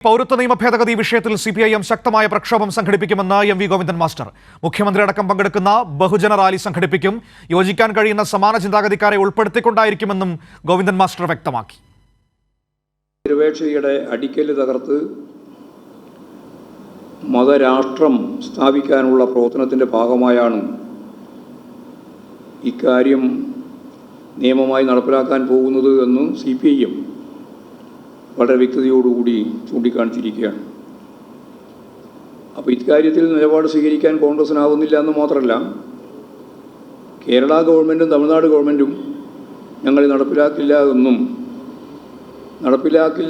പൗരത്വ നിയമ ഭേദഗതി വിഷയത്തിൽ സിപിഐഎം ശക്തമായ പ്രക്ഷോഭം സംഘടിപ്പിക്കുമെന്ന് എം.വി. ഗോവിന്ദൻ മാസ്റ്റർ. മുഖ്യമന്ത്രി അടക്കം പങ്കെടുക്കുന്ന ബഹുജന റാലി സംഘടിപ്പിക്കും. യോജിക്കാൻ കഴിയുന്ന സമാന ചിന്താഗതിക്കാരെ ഉൾപ്പെടുത്തിക്കൊണ്ടായിരിക്കുമെന്നും ഗോവിന്ദൻ മാസ്റ്റർ വ്യക്തമാക്കി. നിരപേക്ഷതയുടെ അടിക്കല് തകർത്ത് മതരാഷ്ട്രം സ്ഥാപിക്കാനുള്ള പ്രവർത്തനത്തിൻ്റെ ഭാഗമായാണ് ഇക്കാര്യം നിയമമായി നടപ്പിലാക്കാൻ പോകുന്നത് എന്ന് സിപിഐഎം വളരെ വ്യക്തതയോടുകൂടി ചൂണ്ടിക്കാണിച്ചിരിക്കുകയാണ്. അപ്പോൾ ഇക്കാര്യത്തിൽ നിലപാട് സ്വീകരിക്കാൻ കോൺഗ്രസിനാവുന്നില്ല എന്ന് മാത്രമല്ല, കേരള ഗവൺമെൻറ്റും തമിഴ്നാട് ഗവൺമെൻറ്റും ഞങ്ങൾ നടപ്പിലാക്കില്ല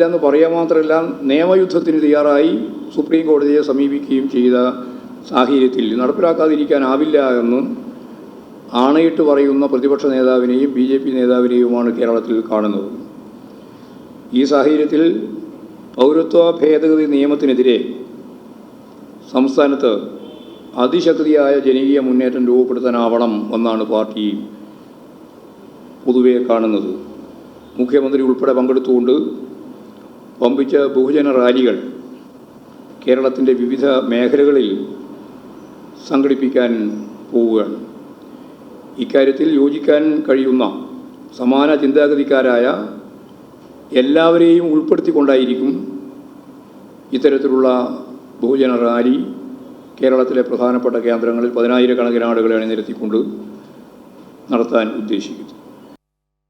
എന്ന് പറയാൻ മാത്രമല്ല, നിയമയുദ്ധത്തിന് തയ്യാറായി സുപ്രീം കോടതിയെ സമീപിക്കുകയും ചെയ്ത സാഹചര്യത്തിൽ നടപ്പിലാക്കാതിരിക്കാനാവില്ല എന്ന് ആണയിട്ട് പറയുന്ന പ്രതിപക്ഷ നേതാവിനെയും BJP നേതാവിനെയുമാണ് കേരളത്തിൽ കാണുന്നത്. ഈ സാഹചര്യത്തിൽ പൗരത്വ ഭേദഗതി നിയമത്തിനെതിരെ സംസ്ഥാനത്ത് അതിശക്തിയായ ജനകീയ മുന്നേറ്റം രൂപപ്പെടുത്താനാവണം എന്നാണ് പാർട്ടി പൊതുവെ കാണുന്നത്. മുഖ്യമന്ത്രി ഉൾപ്പെടെ പങ്കെടുത്തുകൊണ്ട് വമ്പിച്ച ബഹുജന റാലികൾ കേരളത്തിൻ്റെ വിവിധ മേഖലകളിൽ സംഘടിപ്പിക്കാൻ പോവുകയാണ്. ഇക്കാര്യത്തിൽ യോജിക്കാൻ കഴിയുന്ന സമാന ചിന്താഗതിക്കാരായ എല്ലാവരെയും ഉൾപ്പെടുത്തിക്കൊണ്ടായിരിക്കും ഇത്തരത്തിലുള്ള ബഹുജന റാലി കേരളത്തിലെ പ്രധാനപ്പെട്ട കേന്ദ്രങ്ങളിൽ 10,000 കണക്കിന് ആളുകളെ അണിനിരത്തിക്കൊണ്ട് നടത്താൻ ഉദ്ദേശിക്കുന്നത്.